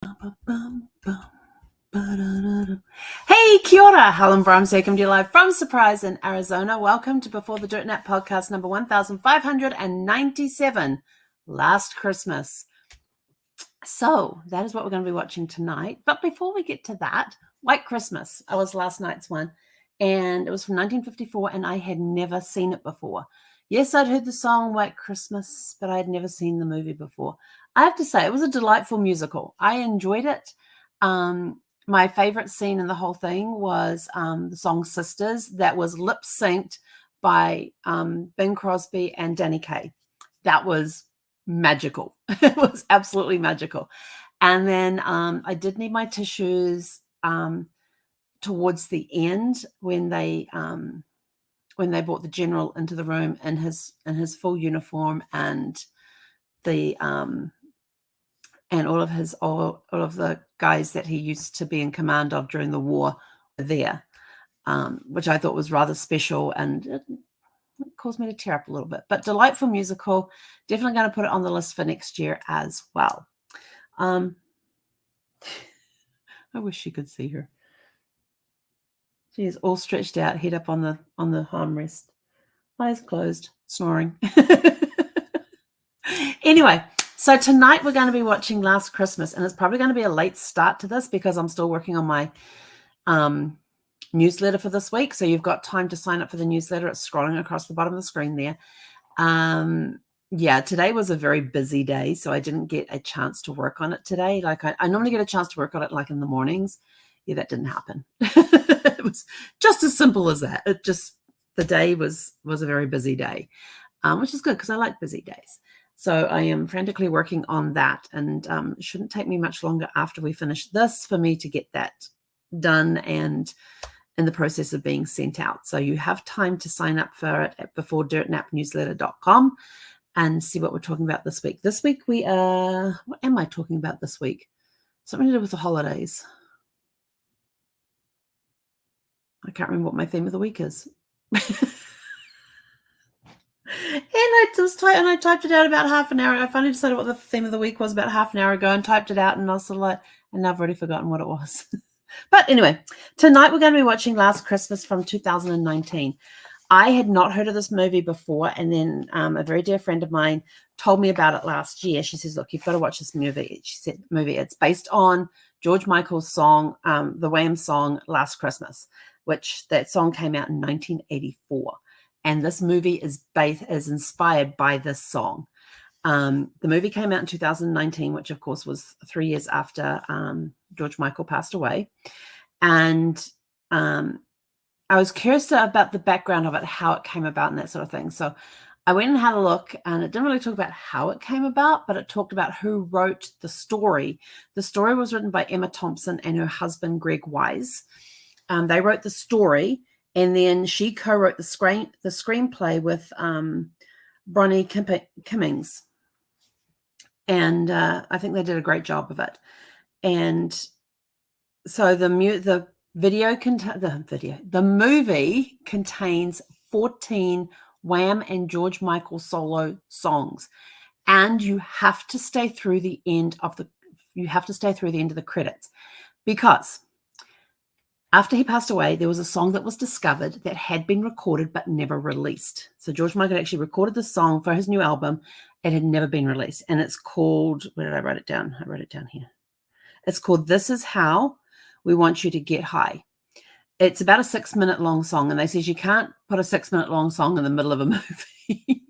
Hey, kia ora. Helen Brahms here, coming to you live from Surprise in Arizona. Welcome to Before the Dirt Nap podcast number 1597, Last Christmas. So that is what we're going to be watching tonight. But before we get to that, White Christmas, I was last night's one, and it was from 1954, and I had never seen it before. Yes, I'd heard the song White Christmas, but I had never seen the movie before. I have to say, it was a delightful musical. I enjoyed it. My favorite scene in the whole thing was the song Sisters, that was lip synced by Bing Crosby and Danny Kaye. That was magical. It was absolutely magical. And then I did need my tissues towards the end when they brought the general into the room in his full uniform and the and all of the guys that he used to be in command of during the war were there, which I thought was rather special, and it caused me to tear up a little bit. But delightful musical. Definitely going to put it on the list for next year as well. I wish you could see her. She is all stretched out, head up on the armrest, eyes closed, snoring. Anyway, so tonight we're going to be watching Last Christmas, and it's probably going to be a late start to this because I'm still working on my newsletter for this week. So you've got time to sign up for the newsletter. It's scrolling across the bottom of the screen there. Yeah, today was a very busy day, so I didn't get a chance to work on it today. Like I normally get a chance to work on it like in the mornings. Yeah, that didn't happen. It was just as simple as that. The day was a very busy day, which is good because I like busy days. So I am frantically working on that, and it shouldn't take me much longer after we finish this for me to get that done and in the process of being sent out. So you have time to sign up for it at beforedirtnapnewsletter.com and see what we're talking about this week. This week we are, what am I talking about this week? Something to do with the holidays. I can't remember what my theme of the week is. And I typed it out about half an hour. I finally decided what the theme of the week was about half an hour ago and typed it out, and I was sort of like, and I've already forgotten what it was. But anyway, tonight we're going to be watching Last Christmas from 2019. I had not heard of this movie before, and then a very dear friend of mine told me about it last year. She says, look, you've got to watch this movie. She said, it's based on George Michael's song, the Wham song, Last Christmas, which that song came out in 1984. And this movie is inspired by this song. The movie came out in 2019, which of course was 3 years after George Michael passed away. And I was curious about the background of it, how it came about and that sort of thing. So I went and had a look, and it didn't really talk about how it came about, but it talked about who wrote the story. The story was written by Emma Thompson and her husband, Greg Wise. They wrote the story, and then she co-wrote the screenplay with Bronnie Cummings. And I think they did a great job of it. And so the movie contains 14 Wham and George Michael solo songs, and you have to stay through the end of the credits, because after he passed away, there was a song that was discovered that had been recorded but never released. So George Michael actually recorded the song for his new album. It had never been released, and it's called, where did I write it down? I wrote it down here. It's called This Is How We Want You to Get High. It's about a 6-minute long song, and they says you can't put a 6-minute long song in the middle of a movie.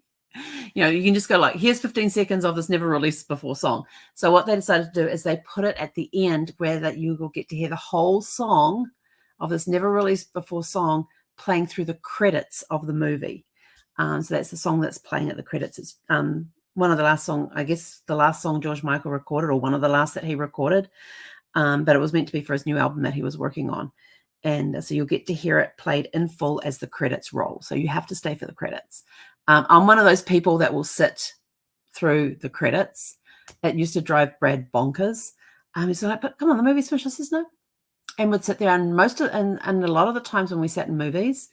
You can just go like, here's 15 seconds of this never released before song. So what they decided to do is they put it at the end where that you will get to hear the whole song of this never released before song playing through the credits of the movie. So that's the song that's playing at the credits. It's one of the last song, I guess the last song George Michael recorded, or one of the last that he recorded. But it was meant to be for his new album that he was working on. And so you'll get to hear it played in full as the credits roll. So you have to stay for the credits. I'm one of those people that will sit through the credits. It used to drive Brad bonkers. He's like, but come on, the movie's finished. I says, no. And would sit there, and and a lot of the times when we sat in movies,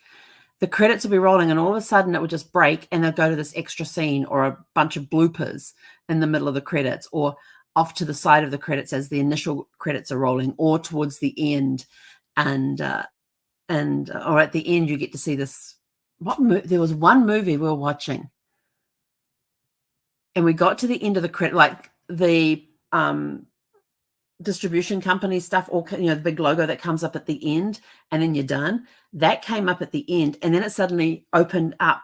the credits would be rolling, and all of a sudden it would just break, and they'd go to this extra scene or a bunch of bloopers in the middle of the credits, or off to the side of the credits as the initial credits are rolling, or towards the end, and or at the end you get to see this. There was one movie we were watching, and we got to the end of the credit, like the distribution company stuff, or the big logo that comes up at the end, and then you're done. That came up at the end, and then it suddenly opened up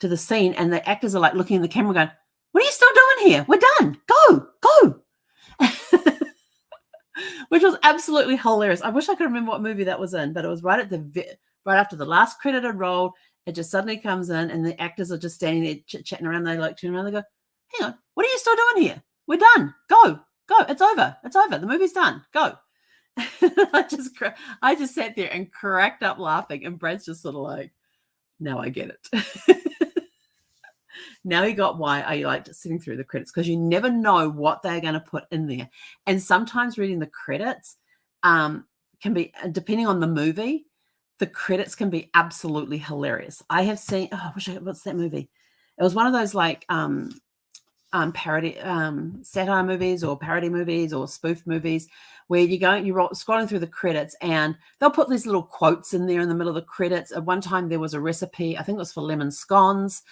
to the scene, and the actors are like looking in the camera going, "What are you still doing here? We're done. Go." Which was absolutely hilarious. I wish I could remember what movie that was in, but it was right after the last credit had rolled. It just suddenly comes in, and the actors are just standing there chit-chatting around. They like turn around, they go, "Hang on, what are you still doing here? We're done. Go. It's over. The movie's done. Go." I just sat there and cracked up laughing, and Brad's just sort of like, "Now I get it." Now you got why I liked sitting through the credits, because you never know what they're going to put in there. And sometimes reading the credits can be, depending on the movie, the credits can be absolutely hilarious. I have seen, what's that movie? It was one of those like parody satire movies or parody movies or spoof movies where you're scrolling through the credits, and they'll put these little quotes in there in the middle of the credits. At one time there was a recipe, I think it was for lemon scones,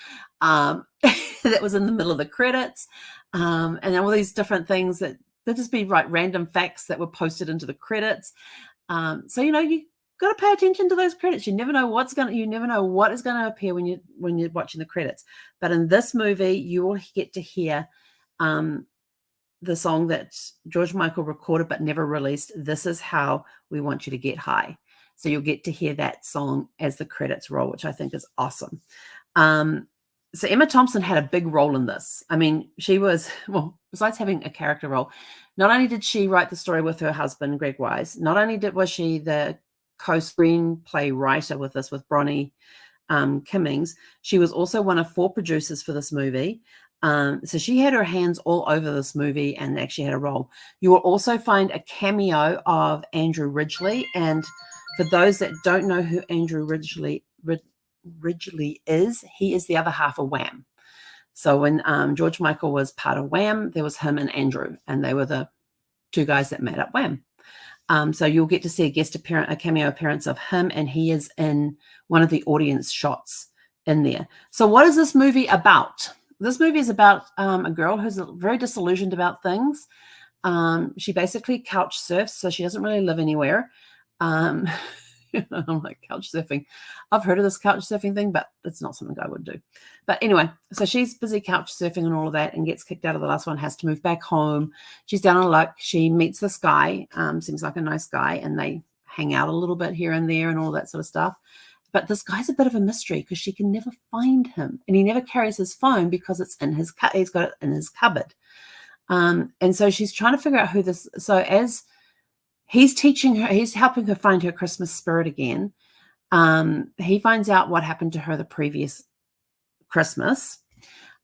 that was in the middle of the credits, and all these different things that they'll just be like random facts that were posted into the credits. So you got to pay attention to those credits. You never know what is going to appear when you're watching the credits. But in this movie, you will get to hear the song that George Michael recorded but never released. This Is How We Want You to Get High. So you'll get to hear that song as the credits roll, which I think is awesome. So Emma Thompson had a big role in this. I mean, she was, besides having a character role, not only did she write the story with her husband, Greg Wise, not only was she the co-screenplay writer with Bronnie Kimmings, she was also one of 4 producers for this movie. So she had her hands all over this movie and actually had a role. You will also find a cameo of Andrew Ridgeley. And for those that don't know who Andrew Ridgeley is, he is the other half of Wham. So when George Michael was part of Wham, there was him and Andrew, and they were the 2 guys that made up Wham. So you'll get to see a cameo appearance of him, and he is in one of the audience shots in there. So what is this movie about? This movie is about a girl who's very disillusioned about things. She basically couch surfs, so she doesn't really live anywhere. I'm like, couch surfing. I've heard of this couch surfing thing, but it's not something I would do. But anyway, so she's busy couch surfing and all of that, and gets kicked out of the last one, has to move back home. She's down on luck. She meets this guy, seems like a nice guy, and they hang out a little bit here and there and all that sort of stuff. But this guy's a bit of a mystery because she can never find him, and he never carries his phone because it's in his he's got it in his cupboard. And so she's trying to figure out who this. So as he's teaching her, he's helping her find her Christmas spirit again. He finds out what happened to her the previous Christmas.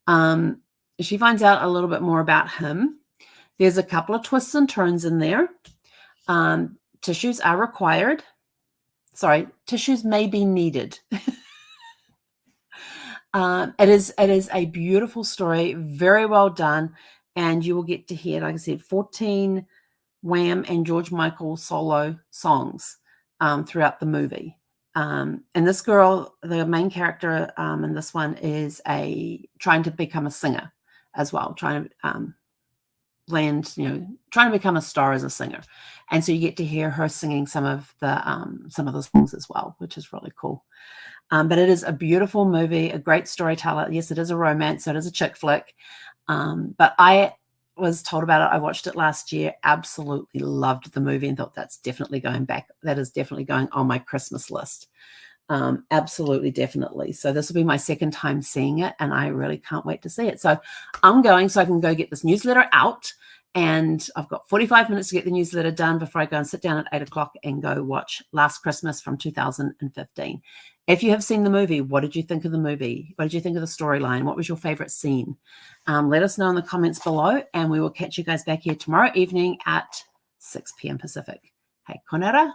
She finds out a little bit more about him. There's a couple of twists and turns in there. Tissues are required. Sorry, tissues may be needed. It is a beautiful story, very well done, and you will get to hear, like I said, 14 Wham and George Michael solo songs throughout the movie. And this girl, the main character in this one, is trying to become a singer as well, trying to trying to become a star as a singer. And so you get to hear her singing some of the songs as well, which is really cool. But it is a beautiful movie, a great storyteller. Yes, it is a romance, so it is a chick flick. But I was told about it. I watched it last year, absolutely loved the movie, and thought that's definitely going back. That is definitely going on my Christmas list. Absolutely, definitely. So this will be my second time seeing it, and I really can't wait to see it. So I'm going so I can go get this newsletter out, and I've got 45 minutes to get the newsletter done before I go and sit down at 8 o'clock and go watch Last Christmas from 2015. If you have seen the movie, what did you think of the movie? What did you think of the storyline? What was your favorite scene? Let us know in the comments below, and we will catch you guys back here tomorrow evening at 6 p.m. Pacific. Hey, Konera.